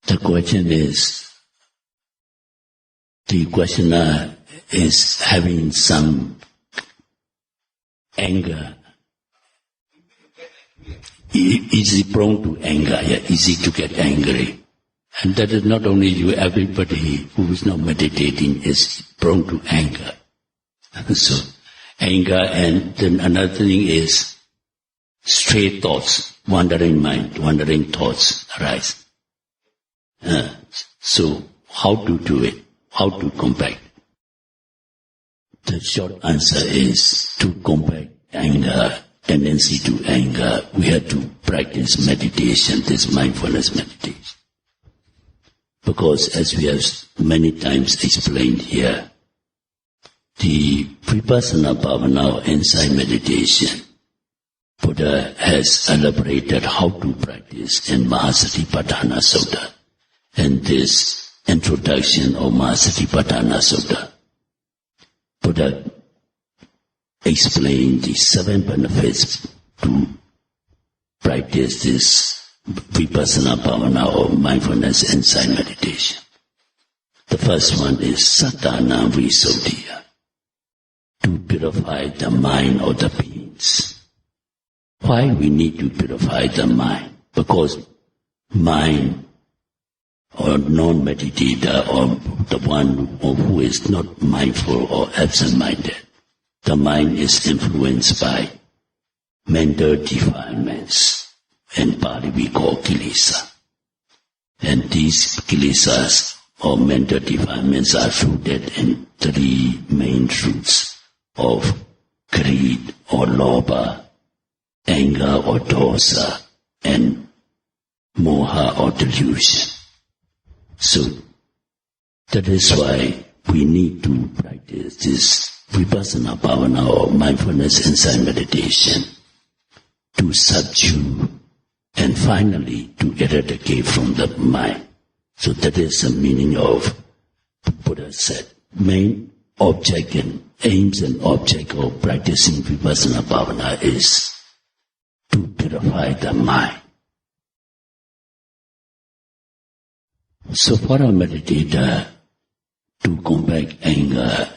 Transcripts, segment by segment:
The question is, the questioner is having some anger. Easy prone to anger, easy to get angry. And that is not only you, everybody who is not meditating is prone to anger. So, anger, and then another thing is stray thoughts, wandering mind, wandering thoughts arise. So, how to do it? How to combat? The short answer is to combat anger, tendency to anger. We have to practice meditation, this mindfulness meditation. Because as we have many times explained here, the Vipassana Bhavana inside meditation, Buddha has elaborated how to practice in Mahasatipatthana Sutta. And this introduction of Mahasatipatthana Sutta, Buddha explained the 7 benefits to practice this Vipassana Bhavana or mindfulness insight meditation. The first one is Sattana Visuddhiya, to purify the mind of the beings. Why we need to purify the mind? Because mind or non-meditator or the one who is not mindful or absent-minded, the mind is influenced by mental defilements. In Pali we call kilesa. And these kilesas or mental defilements are rooted in 3 main roots of greed or lobha, anger or dosa, and moha or delusion. So, that is why we need to practice this Vipassana Bhavana or mindfulness insight meditation to subdue and finally to eradicate from the mind. So that is the meaning of, Buddha said, main object and aims and object of practicing Vipassana Bhavana is to purify the mind. So for a meditator to combat anger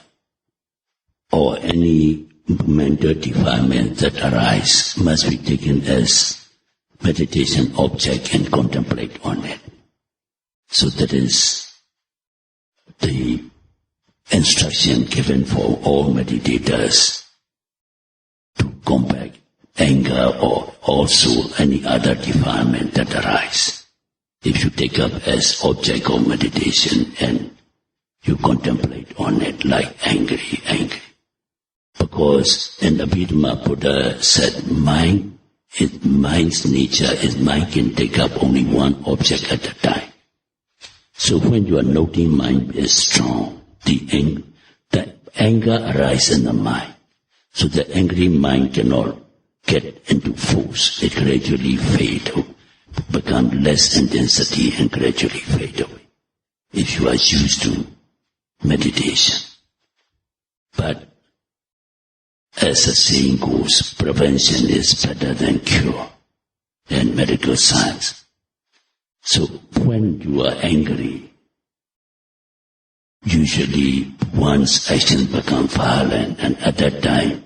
or any mental defilement that arise must be taken as meditation object and contemplate on it. So that is the instruction given for all meditators to combat anger or also any other defilement that arise. If you take up as object of meditation and you contemplate on it like angry. Because in the Abhidhamma Buddha said mind's nature is mind can take up only one object at a time. So when you are noting mind is strong, the anger arises in the mind. So the angry mind cannot get into force. It gradually fades away, become less intensity and gradually fade away. If you are used to meditation. But as the saying goes, prevention is better than cure in medical science. So when you are angry, usually one's actions become violent, and at that time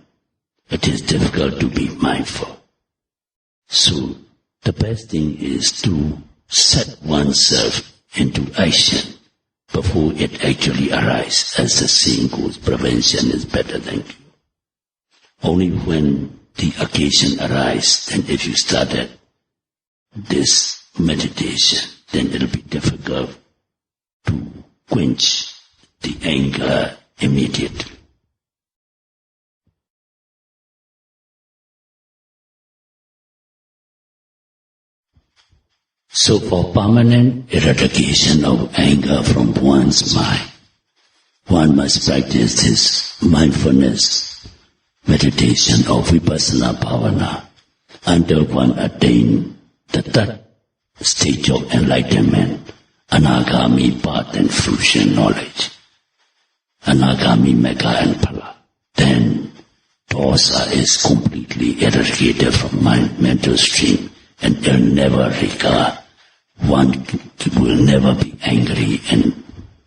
it is difficult to be mindful. So the best thing is to set oneself into action before it actually arises. As the saying goes, prevention is better than cure. Only when the occasion arises, then if you started this meditation, then it'll be difficult to quench the anger immediately. So for permanent eradication of anger from one's mind, one must practice this mindfulness meditation of Vipassana Bhavana until one attain the 3rd stage of enlightenment, Anagami path and fruition knowledge, Anagami metta and phala. Then dosa is completely eradicated from mind, mental stream, and will never recur one will never be angry and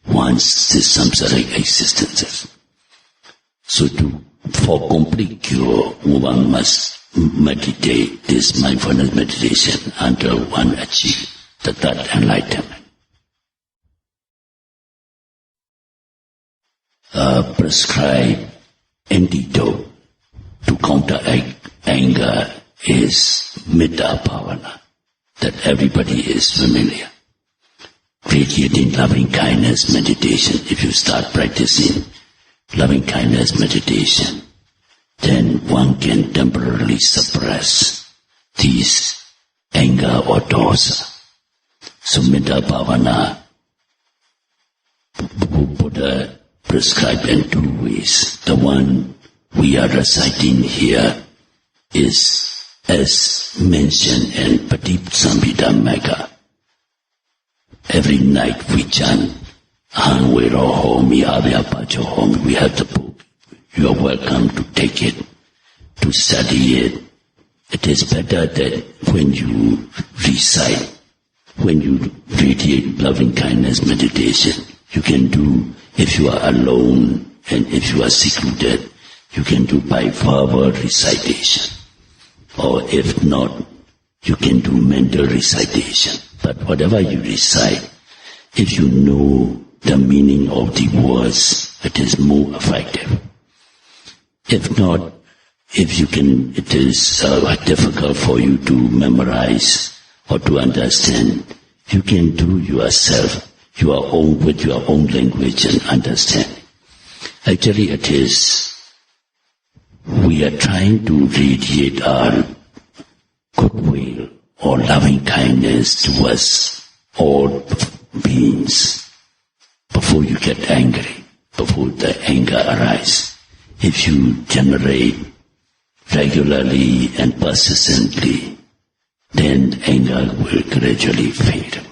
one's samsaric existences. So for complete cure, one must meditate this mindfulness meditation until one achieves the third enlightenment. Prescribed antidote to counteract anger is mettā bhavana, that everybody is familiar. Radiating loving kindness meditation. If you start practicing loving kindness meditation, then one can temporarily suppress these anger or dosa. So mettā bhavana, Buddha prescribed in two ways. The one we are reciting here is as mentioned in Patisamhita Magga. Every night we chant Aham Vero Homi Avyapācho Homi. We have the book. You are welcome to take it, to study it. It is better that when you recite, when you radiate loving kindness meditation, you can do, if you are alone and if you are secluded, you can do by verbal recitation. Or if not, you can do mental recitation. But whatever you recite, if you know the meaning of the words, it is more effective. If not, if you can, it is difficult for you to memorize or to understand, you can do yourself, your own, with your own language and understanding. Actually, it is, we are trying to radiate our goodwill or loving kindness towards all beings before you get angry, before the anger arises. If you generate regularly and persistently, then anger will gradually fade away.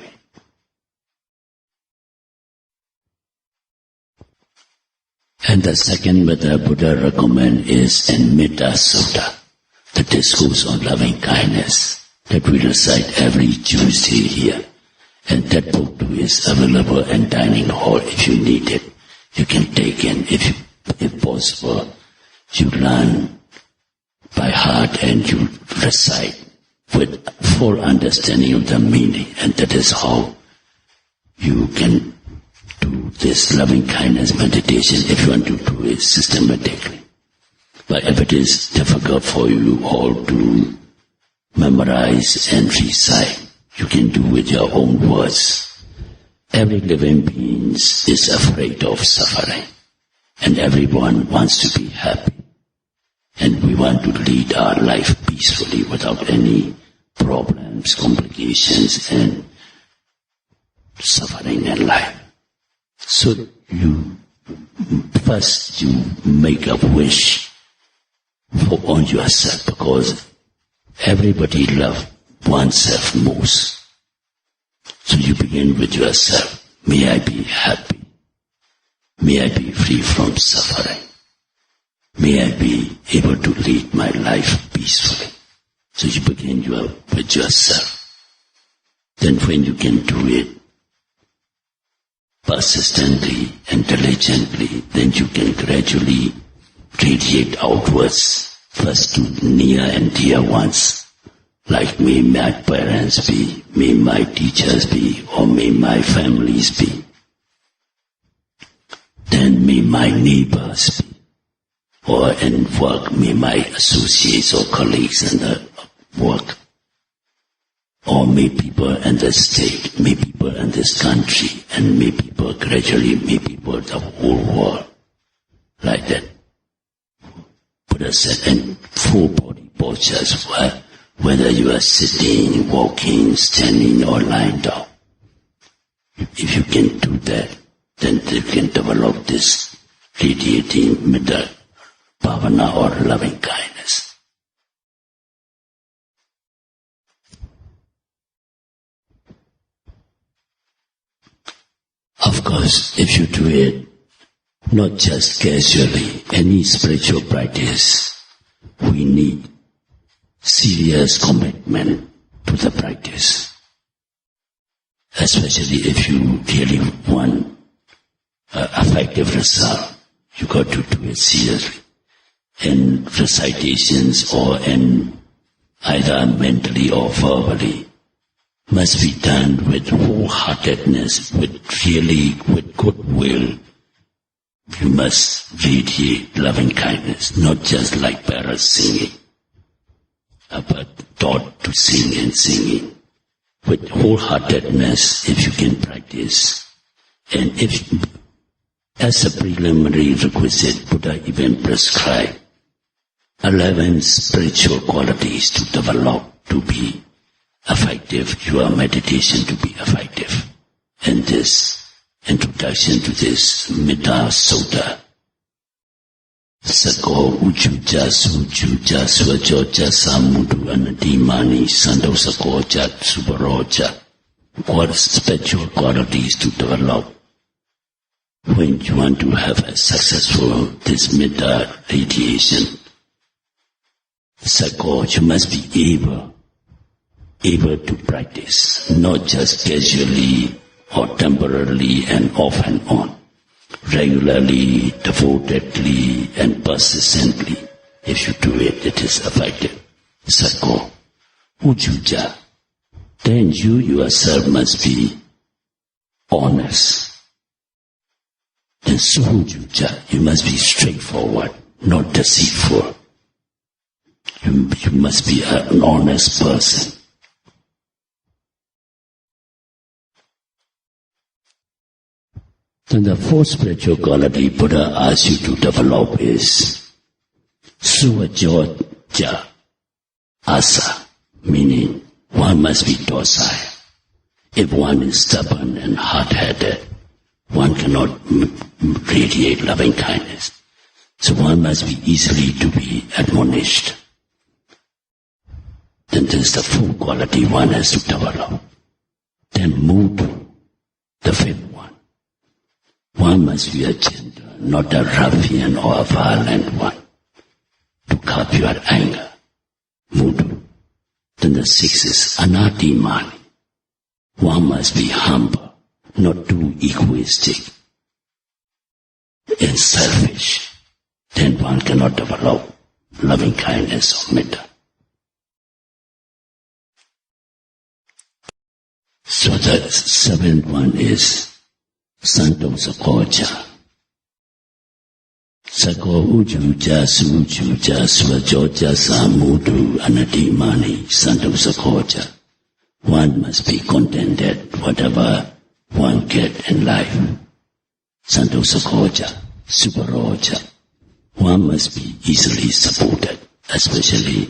And the second method Buddha recommends is in Mettā Sutta, the discourse on loving kindness that we recite every Tuesday here. And that book too is available in dining hall. If you need it, you can take in. If possible, you learn by heart and you recite with full understanding of the meaning. And that is how you can do this loving kindness meditation if you want to do it systematically. But if it is difficult for you all to memorize and recite, you can do with your own words. Every living being is afraid of suffering, and everyone wants to be happy. And we want to lead our life peacefully without any problems, complications, and suffering in life. So first you make a wish on yourself, because everybody loves oneself most. So you begin with yourself. May I be happy. May I be free from suffering. May I be able to lead my life peacefully. So you begin with yourself. Then when you can do it persistently and diligently, then you can gradually radiate outwards, first to near and dear ones. Like may my parents be, may my teachers be, or may my families be. Then may my neighbors be, or in work may my associates or colleagues in the work, or may people in the state, may people in this country, and may people gradually, may people the whole world, like that. Buddha said, in full body postures, whether you are sitting, walking, standing, or lying down. If you can do that, then you can develop this radiating mettā bhavana or loving kindness. Of course, if you do it not just casually, any spiritual practice, we need serious commitment to the practice. especially if you really want effective result. You got to do it seriously. In recitations or in either mentally or verbally, must be done with wholeheartedness, with goodwill. You must radiate loving kindness, not just like parrots singing, but taught to sing and singing. With wholeheartedness, if you can practice, and if, as a preliminary requisite, Buddha even prescribed 11 spiritual qualities to develop to be effective, your meditation to be effective. And this introduction to this mettā sutta. Sako ujuja sujuja swajoja samudu anadimani sando sakoja subaroja. What spiritual qualities to develop when you want to have a successful this mettā radiation. Sako, you must be able to practice, not just casually or temporarily and off and on. Regularly, devotedly, and persistently. If you do it, it is effective. Sako, ujuja. Then you yourself must be honest. Then sujuja, you must be straightforward, not deceitful. You must be an honest person. Then the fourth spiritual quality Buddha asks you to develop is suvajoja asa, meaning one must be docile. If one is stubborn and hard-headed, one cannot radiate loving kindness. So one must be easily to be admonished. Then this is the fourth quality one has to develop. Then move to the fifth one. One must be a gentle, not a ruffian or a violent one, to curb your anger. Mudu. Then the sixth is anadimani. One must be humble, not too egoistic and selfish. Then one cannot develop loving kindness or mettā. So the seventh one is Sayādaw Sunanda. Sako ujuja sujuja swajoja samudu anadimani Sayādaw Sunanda. One must be contented whatever one get in life. Sayādaw Sunanda, subaroja. One must be easily supported, especially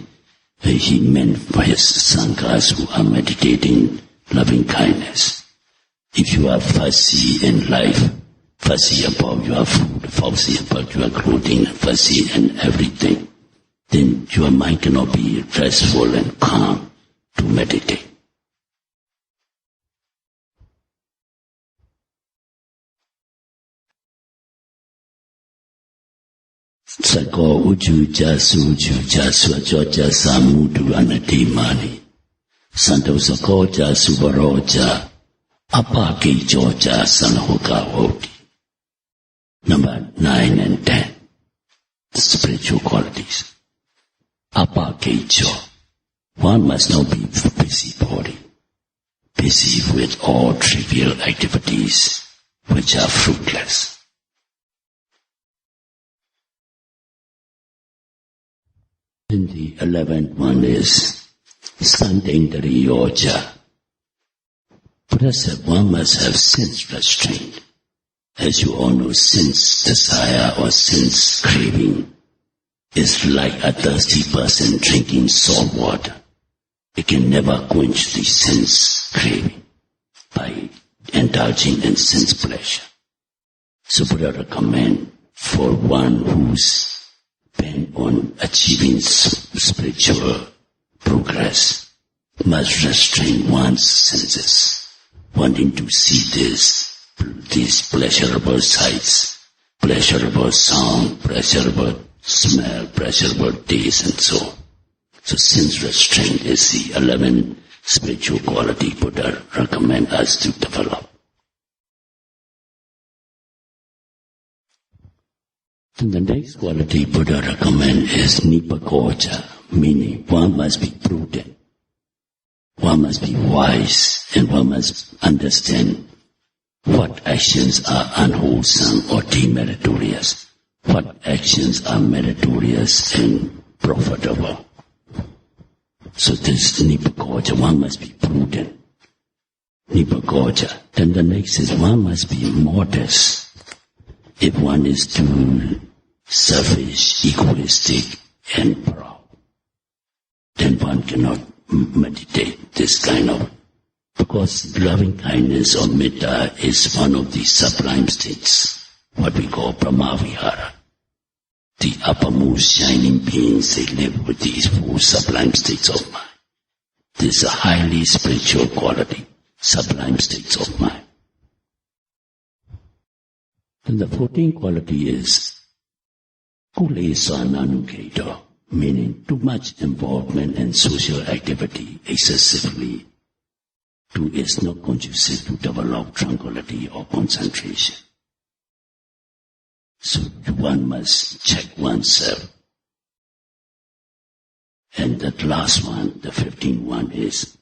he meant for his sanghas who are meditating loving kindness. If you are fussy in life, fussy about your food, fussy about your clothing, fussy in everything, then your mind cannot be restful and calm to meditate. Sako ujuja sujuja swajoja samudu anadimani Sayādaw Sunanda subaroja apakijoja sanhokavoti. Number 9 and 10. The spiritual qualities. Apakijo. One must not be busybody, busy with all trivial activities which are fruitless. And the 11th one is Sandendriyoja. Buddha said one must have sense restraint. As you all know, sense desire or sense craving is like a thirsty person drinking salt water. It can never quench the sense craving by indulging in sense pleasure. So Buddha recommends for one who's bent on achieving spiritual progress, must restrain one's senses, wanting to see these pleasurable sights, pleasurable sound, pleasurable smell, pleasurable taste, and so on. So sense restraint is the 11th spiritual quality Buddha recommend us to develop. And the next quality Buddha recommend is nipakocha, meaning one must be prudent, one must be wise, and one must understand what actions are unwholesome or demeritorious, what actions are meritorious and profitable. So this nipakocha, one must be prudent. Nipakocha. Then the next is one must be modest. If one is too selfish, egoistic, and proud, then one cannot meditate this kind of, because loving kindness or mettā is one of the sublime states, what we call Brahmavihara. The uppermost shining beings, they live with these four sublime states of mind. This is a highly spiritual quality, sublime states of mind. Then the 14th quality is kulesananuketo, meaning too much involvement in social activity excessively is not conducive to develop tranquility or concentration. So one must check oneself. And that last one, the 15th one, is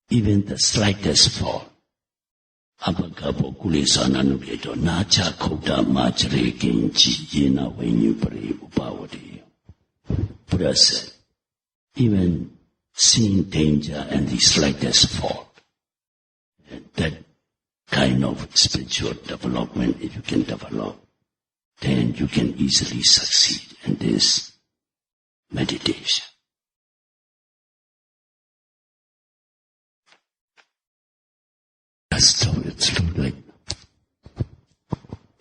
even the slightest fault. Abhagabo kulesananuketo nacha kota machare kinchi yena venyupare upavati. Buddha said, even seeing danger and the slightest fault, that kind of spiritual development, if you can develop, then you can easily succeed in this meditation. So it's like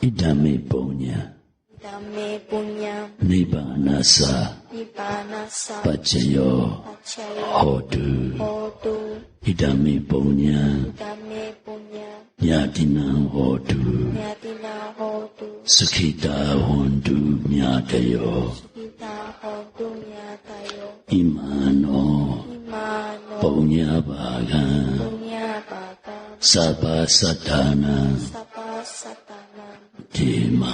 idame punya nibbanasa pacayo hotu idame punya nyatina hotu sukhita hontu nyatayo imano punya bhagan Sabha satana tema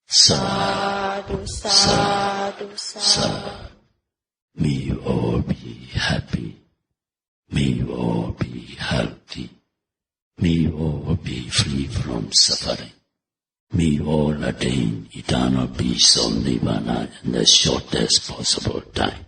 sadhu sadhu. May you all be happy. May you all be healthy. May you all be free from suffering. May you all attain eternal peace or nirvana in the shortest possible time.